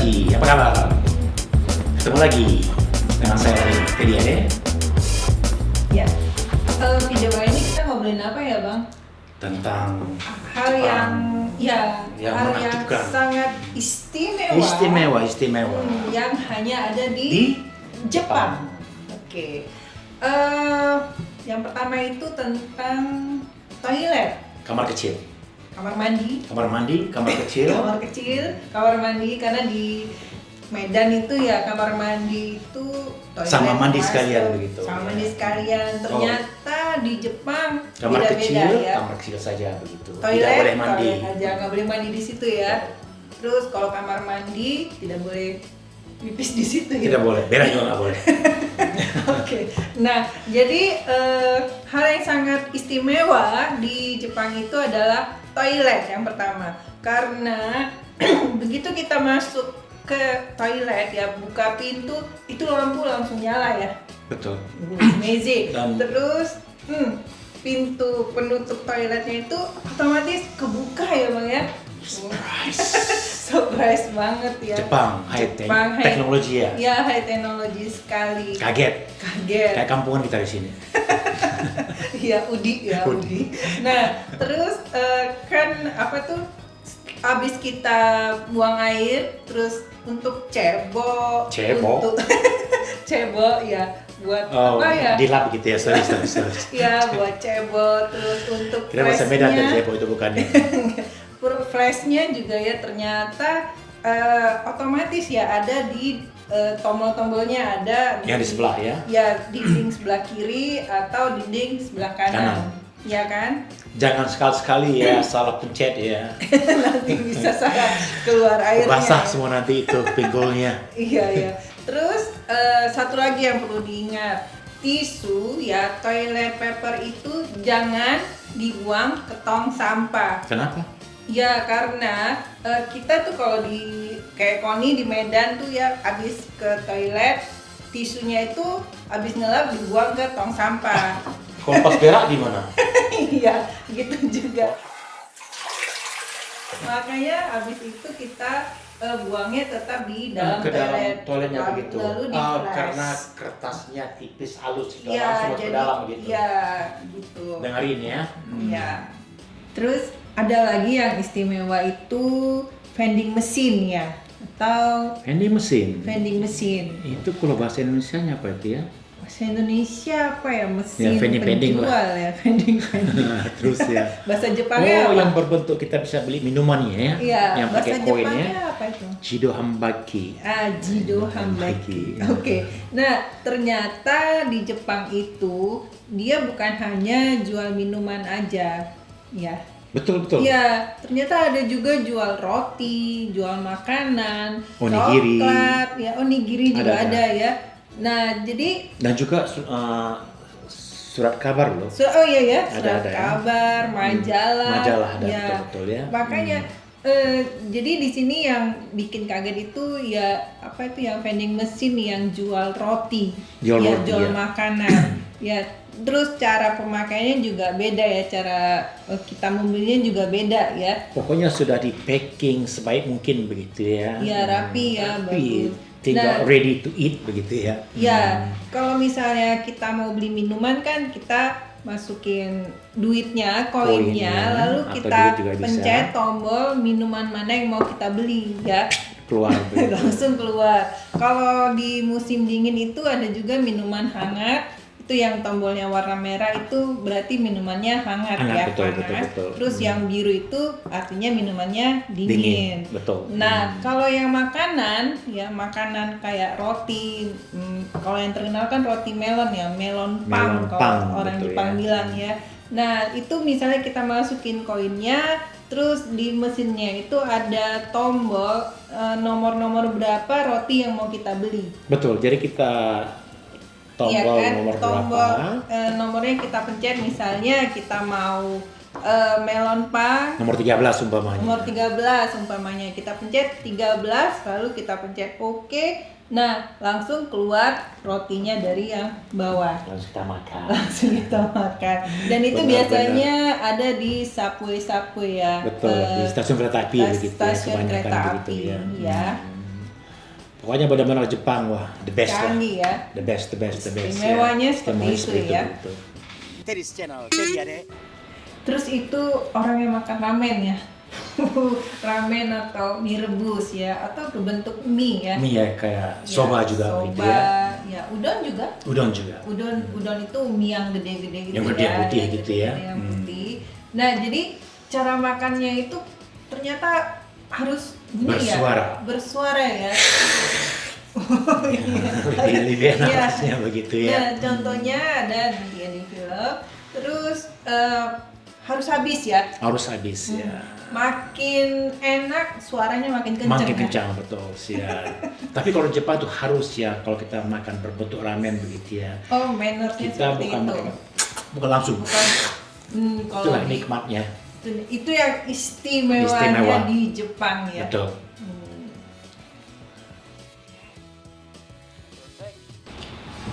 Saji, apa kabar? Ketemu lagi dengan saya Teddy Ade. Ya, video kali ini kita ngobrolin apa ya Bang? Tentang hal yang hal yang menakjubkan. sangat istimewa. Istimewa. Yang hanya ada di Jepang. Oke. Yang pertama itu tentang toilet, Kamar kecil. kamar mandi, Kamar kecil. kamar mandi karena di Medan itu ya kamar mandi itu toilet Sama mandi masuk, sekalian begitu. sama mandi sekalian. Ternyata di Jepang Kamar beda-beda kecil, ya. kamar kecil saja begitu. Toilet, Tidak boleh mandi. toilet aja, nggak boleh mandi di situ ya. Terus kalau kamar mandi tidak boleh pipis di situ ya. Tidak boleh, berak juga nggak boleh. Oke. Nah, jadi hal yang sangat istimewa di Jepang itu adalah toilet yang pertama. Karena begitu kita masuk ke toilet ya, buka pintu, itu lampu langsung nyala ya. Betul. Amazing. Dan- Terus pintu penutup toiletnya itu otomatis kebuka ya Bang ya. Surprise banget ya. Jepang, Jepang, high- teknologi ya. Ya, high teknologi sekali. Kaget. Kaget. Kayak kampungan kita di sini. Iya, Udi. Nah, terus kan apa tuh? Abis kita buang air, terus untuk cebok. Untuk cebok ya, buat Oh, apa ya? dilap gitu ya, sorry. Ya, buat cebok, terus untuk Kita bahasa Medan flashnya. dan Jepang itu bukannya. Flashnya juga ya ternyata otomatis ya ada di tombol-tombolnya ada Yang di sebelah ya. Ya, dinding sebelah kiri atau dinding sebelah kanan. Ya kan? Jangan sekali-sekali ya salah pencet ya. Nanti bisa salah keluar airnya. Basah ya. semua nanti itu pinggulnya. Iya ya. Terus satu lagi yang perlu diingat, tisu ya, toilet paper itu jangan dibuang ke tong sampah. Kenapa? Ya karena kita tuh kalau di kayak Koni di Medan tuh ya abis ke toilet tisunya itu abis ngelap dibuang ke tong sampah. Kalau pas berak di mana? Iya gitu juga. Makanya abis itu kita buangnya tetap di dalam Ke dalam toilet. toiletnya begitu. Lalu di Oh, flash. karena kertasnya tipis halus itu Iya, langsung ke jadi dalam gitu. iya gitu. Dengerin ya. Iya. Terus ada lagi yang istimewa itu vending mesin ya atau Vending mesin. vending mesin. Itu kalau bahasa Indonesianya apa itu ya? Bahasa Indonesia apa ya, mesin vending penjual lah. ya, vending. Terus ya. Bahasa Jepangnya Oh, apa? yang berbentuk kita bisa beli minumannya ya. Iya, Yang bahasa pakai koin Jepangnya ya. apa itu? Jido hambaki. Jido hambaki. Oke. Nah, ternyata di Jepang itu dia bukan hanya jual minuman aja, ya. Betul. Iya, ternyata ada juga jual roti, jual makanan, Onigiri. coklat, ya onigiri juga Ada. ada ya. Nah, jadi Dan juga surat kabar loh. oh iya ya, surat Ada ya. kabar, majalah. Majalah ada ya. betul ya. Makanya jadi di sini yang bikin kaget itu ya apa itu yang vending mesin yang jual roti, Jual ya roti, jual ya. makanan. Ya, terus cara pemakaiannya juga beda ya, cara kita membelinya juga beda ya. Pokoknya sudah di packing sebaik mungkin begitu ya. Ya rapi ya, Rapi. bagus. Tinggal Nah, ready to eat begitu ya. ya, kalau misalnya kita mau beli minuman kan kita masukin duitnya, koinnya, lalu atau kita duit juga bisa. pencet tombol minuman mana yang mau kita beli ya. Keluar begitu. Langsung keluar. Kalau di musim dingin itu ada juga minuman hangat. Itu yang tombolnya warna merah itu berarti minumannya hangat ya, Betul, panas. betul. Terus yang biru itu artinya minumannya dingin. Betul. Nah, kalau yang makanan kayak roti, kalau yang terkenal kan roti melon ya, melon pang Melon kalau pang, orang betul Jepang ya. bilang ya. Nah, itu misalnya kita masukin koinnya, terus di mesinnya itu ada tombol nomor-nomor berapa roti yang mau kita beli. Betul. Jadi kita tombol Iya kan? nomor Tombol berapa? nomornya kita pencet, misalnya kita mau melon pang Nomor 13 umpamanya. nomor 13 umpamanya, kita pencet 13 lalu kita pencet OK. Nah, langsung keluar rotinya dari yang bawah. Langsung kita makan. Langsung kita makan. Dan itu Benar, biasanya ada di subway ya. Betul, di stasiun kereta api begitu ya, Stasiun kebanyakan kereta begitu api ya. ya. Pokoknya benar-benar Jepang, wah, the best lah. Canggih ya. The best. Istimewanya seperti itu ya. Betul. Teris Channel, Teri ya deh. Terus itu orang yang makan ramen ya. Ramen atau mie rebus ya, atau berbentuk mie ya. Mie ya, kayak soba juga soba, gitu ya. Ya, udon juga. Udon itu mie yang gede-gede gitu Yang gede putih ya. gitu ya. Yang putih. Nah, jadi cara makannya itu ternyata harus bunyi bersuara ya. Lebih enak rasanya begitu ya. Nah, contohnya ada di film. Terus harus habis ya. Harus habis ya. Makin enak, suaranya makin kencang. Makin kencang, betul sih ya. Tapi kalau Jepang tuh harus ya, kalau kita makan berbentuk ramen begitu ya. Oh, mannersnya Kita seperti bukan itu. bukan langsung. Kalau Itulah nikmatnya. itu yang istimewanya Istimewa. di Jepang ya. Betul.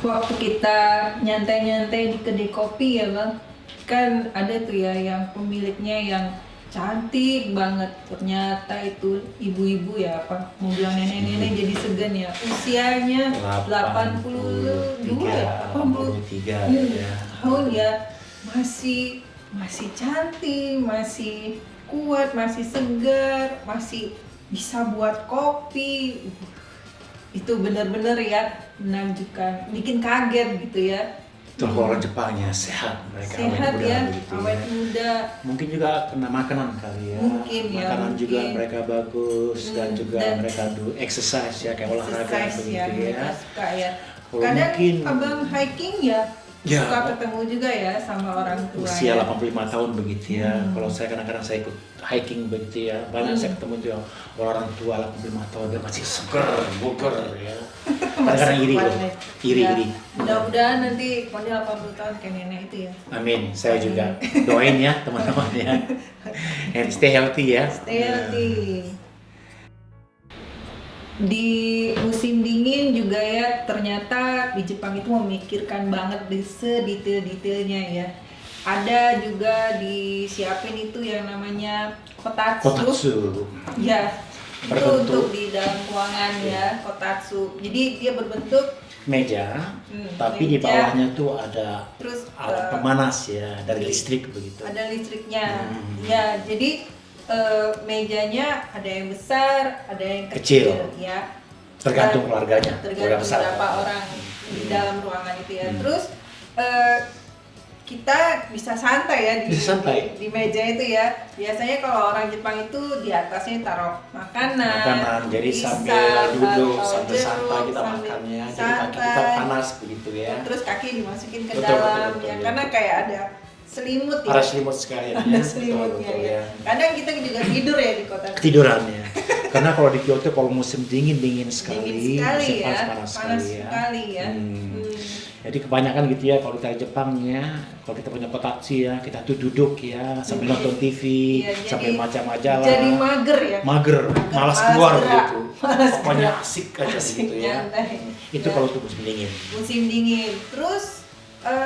Waktu kita nyantai-nyantai di kedai kopi ya bang, kan ada tuh ya yang pemiliknya yang cantik banget, ternyata itu ibu-ibu ya, apa mau bilang nenek-nenek jadi segan ya, usianya 82 ya, 83 ya. tahun ya, masih cantik, masih kuat, masih segar, masih bisa buat kopi. Itu benar-benar ya menakjubkan, bikin kaget gitu ya. Itu orang Jepangnya sehat, mereka Sehat awet muda ya, begitu awet ya. muda. Mungkin juga kena makanan kali ya. Mungkin ya, Makanan juga mungkin. mereka bagus dan juga dan mereka do exercise ya, kayak olahraga Exercise begitu ya, ya. mereka suka ya. Kalau Kadang mungkin abang hiking ya, Ya, suka ketemu juga ya sama orang tua usia ya. 85 tahun begitu ya. Kalau saya kadang-kadang saya ikut hiking begitu ya. Banyak saya ketemu tuh yang orang tua 85 tahun dia masih seger, buger ya. Kadang-kadang iri loh. Ya. Iri. Mudah-mudahan nanti pada 80 tahun kayak nenek itu ya. Amin. Saya juga doain ya teman-teman ya. And stay healthy ya. Stay healthy. Di musim dingin juga ya, ternyata di Jepang itu memikirkan banget di sedetail-detailnya ya. Ada juga disiapin itu yang namanya kotatsu. Ya, itu Berbentuk untuk di dalam ruangan ya, kotatsu. Jadi dia berbentuk meja, tapi di meja. bawahnya tuh ada Terus alat pemanas ya dari listrik begitu. ada listriknya. Ya, jadi mejanya ada yang besar, ada yang kecil ya. Tergantung keluarganya. Tergantung berapa orang di dalam ruangan itu ya. Terus kita bisa santai ya di meja itu ya. Biasanya kalau orang Jepang itu di atasnya taruh makanan, Jadi pisang, sambil duduk, atau sambil santai jeruk, kita sambil makannya. Jadi kaki santai. kita panas begitu ya. Terus kaki dimasukin ke Betul, dalam betul, ya, ya. karena kayak ada selimut ya. Ada selimut sekalian. Ada selimutnya ya. Kadang kita juga tidur ya di kota. Ketiduran ya. Karena kalau di Kyoto kalau musim dingin sekali, Dingin sekali musim ya. panas Panas sekali ya. sekali ya. Jadi kebanyakan gitu ya kalau kita Jepangnya, kalau kita punya kotatsu ya, kita tuh duduk ya sambil nonton TV, Iya, sambil jadi- baca majalah. Jadi mager ya. Mager, malas keluar gerak. begitu. Malas Pokoknya gerak. asik aja gitu ya. Nyantai. Itu Ya. kalau tuh musim dingin. Musim dingin. Terus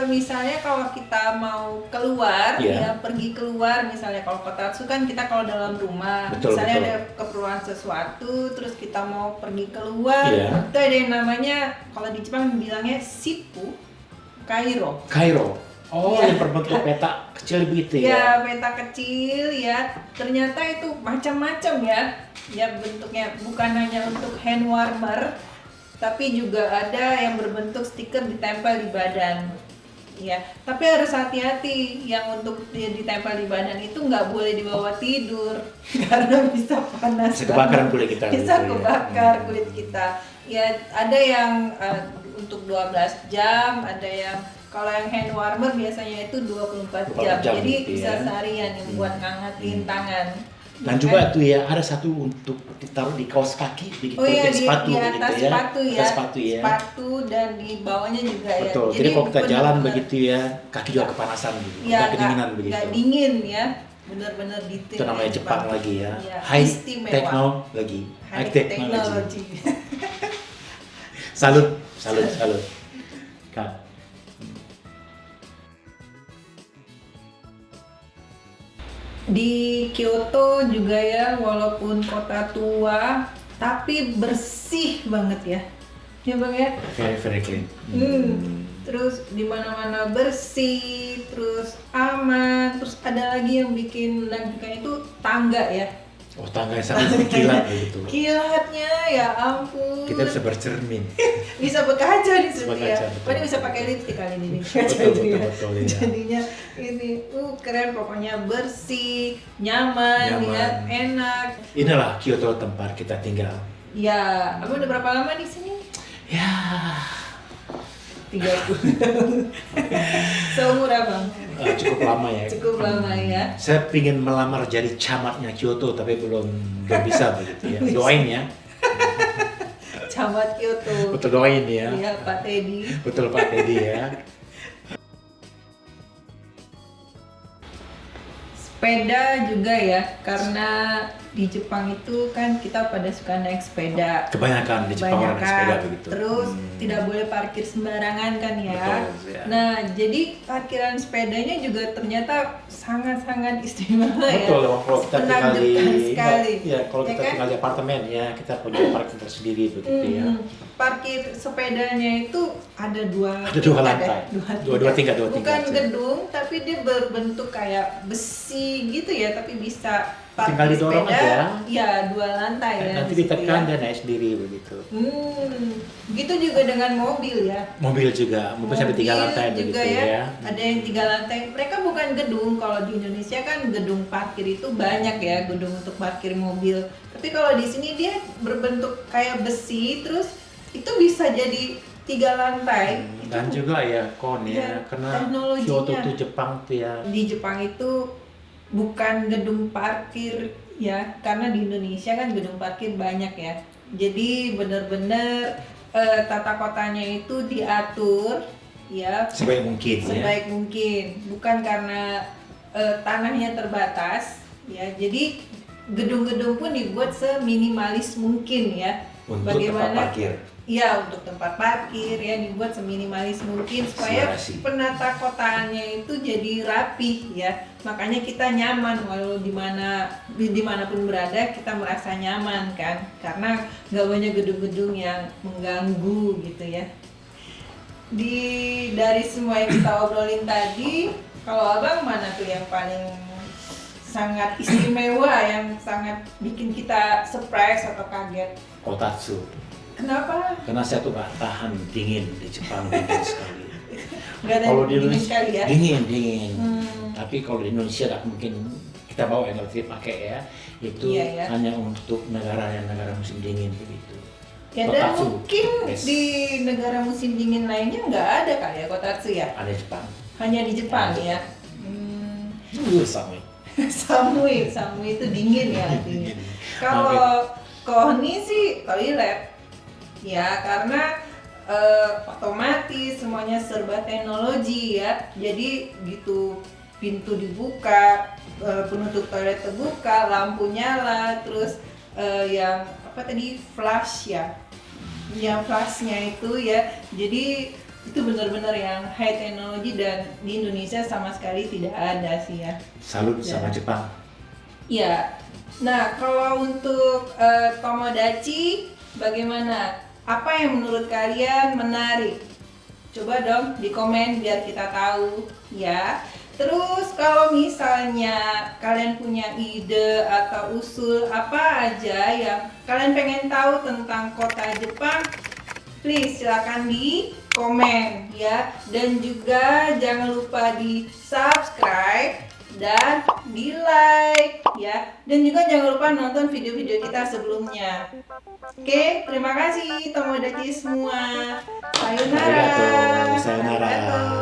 misalnya kalau kita mau keluar, Iya. ya pergi keluar, misalnya kalau kotatsu kan kita kalau dalam rumah, Betul, misalnya betul. ada keperluan sesuatu, terus kita mau pergi keluar, Iya. itu ada yang namanya kalau di Jepang bilangnya Sippu Kairo. Kairo. Oh, Iya. yang berbentuk peta kecil begitu Ya, ya. peta kecil ya. Ternyata itu macam-macam ya. Ya bentuknya bukan hanya untuk hand warmer, tapi juga ada yang berbentuk stiker ditempel di badan. Ya, tapi harus hati-hati yang untuk ditempel di badan itu nggak boleh dibawa tidur karena bisa panas. Bisa kebakaran kulit kita Bisa gitu ya. kebakar kulit kita. Ya, ada yang untuk 12 jam, ada yang kalau yang hand warmer biasanya itu 24 jam. 24 jam Jadi gitu bisa ya. seharian yang buat ngangetin tangan. Dan juga tuh ya ada satu untuk ditaruh di kaos kaki begitu, Oh iya, di di, sepatu di begitu atas ya. sepatu ya. Atas sepatu ya. Sepatu dan di bawahnya juga ya. Betul. Jadi kalau kita jalan benar-benar- begitu ya, kaki juga kepanasan gitu. Ya, Kita kedinginan begitu. nggak dingin ya. Benar-benar detail. Itu namanya ya, Jepang lagi ya. Ya, High istimewa. technology. High technology. technology. Salut. Kak. Di Kyoto juga ya, walaupun kota tua, tapi bersih banget ya. Ya Bang ya. Very clean. Terus di mana-mana bersih, terus aman, terus ada lagi yang bikin menakjubkan itu tangga ya. Oh, tangga yang sangat berkilat begitu. Kilatnya ya ampun. Kita bisa bercermin. Bisa berkaca di situ ya. Berkaca, betul. Padahal bisa pakai lipstik kali ini. Betul, ya. Jadinya ini keren, pokoknya bersih, nyaman. Ya, enak. Inilah Kyoto tempat kita tinggal. Ya, Abang udah berapa lama di sini? Ya, 30. Seumur Abang? cukup lama ya. Cukup lama ya. Saya ingin melamar jadi camatnya Kyoto tapi belum bisa begitu ya. Doain ya. Camat Kyoto. Betul, doain ya. Iya, Pak Teddy. Betul Pak Teddy ya. Sepeda juga ya, karena di Jepang itu kan kita pada suka naik sepeda. Kebanyakan di Jepang orang naik sepeda begitu. Terus tidak boleh parkir sembarangan kan ya. Betul, ya. Nah, jadi parkiran sepedanya juga ternyata sangat-sangat istimewa ya. Betul, kalau kita tinggal di Menakjubkan sekali. ya, kalau kita kan? tinggal di apartemen ya, kita punya parkir tersendiri begitu ya. Parkir sepedanya itu ada dua lantai. Dua tingkat. Bukan gedung, tapi dia berbentuk kayak besi gitu ya, tapi bisa Tinggal parkir didorong sepeda. aja. Ya, 2 lantai ya. Nanti di situ ditekan ya. dan naik sendiri begitu. Gitu juga dengan mobil ya. Mobil juga, mobil sampai 3 lantai begitu juga ya. Ada yang 3 lantai. Mereka bukan gedung. Kalau di Indonesia kan gedung parkir itu banyak ya, gedung untuk parkir mobil. Tapi kalau di sini dia berbentuk kayak besi, terus itu bisa jadi 3 lantai. Dan Itu juga ya kon ya, ya, karena teknologinya. Kyoto itu Jepang tuh ya. di Jepang itu bukan gedung parkir ya, karena di Indonesia kan gedung parkir banyak ya. Jadi benar-benar tata kotanya itu diatur ya Sebaik mungkin ya. sebaik mungkin, bukan karena tanahnya terbatas ya. Jadi gedung-gedung pun dibuat seminimalis mungkin ya. Untuk tempat parkir. Iya, untuk tempat parkir ya dibuat seminimalis mungkin supaya Simulasi. penata kotaannya itu jadi rapi ya. Makanya kita nyaman walau dimanapun berada kita merasa nyaman kan, karena nggak banyak gedung-gedung yang mengganggu gitu ya. Dari semua yang kita obrolin tadi, kalau Abang mana tuh yang paling sangat istimewa, yang sangat bikin kita surprise atau kaget? Kotatsu. Kenapa? Karena saya tuh gak tahan dingin di Jepang, dingin sekali. Nggak ada Kalau di dingin Indonesia sekali ya? dingin. Tapi kalau di Indonesia gak mungkin kita bawa yang nggak pakai ya. Itu Iya, ya. hanya untuk negara musim dingin begitu. Ya, dan Kotatsu. mungkin Yes. di negara musim dingin lainnya nggak ada kali ya kotatsu ya? Ada Jepang. Hanya di Jepang Ada. ya? Sama. Samui itu dingin ya artinya. Kalau Kohni sih toilet ya, karena otomatis semuanya serba teknologi ya. Jadi gitu, pintu dibuka, penutup toilet terbuka, lampu nyala, terus yang apa tadi, flash ya, yang flashnya itu ya. Jadi itu benar-benar yang high teknologi dan di Indonesia sama sekali tidak ada sih ya. Salut sama Ya. Jepang. Ya. Nah, kalau untuk Tomodachi bagaimana? Apa yang menurut kalian menarik? Coba dong di komen biar kita tahu ya. Terus kalau misalnya kalian punya ide atau usul apa aja yang kalian pengen tahu tentang kota Jepang, please silakan di komen ya. Dan juga jangan lupa di subscribe dan di like ya. Dan juga jangan lupa nonton video-video kita sebelumnya. Oke, terima kasih Tomodachi semua. Sayonara. Arigato, sayonara. Arigato.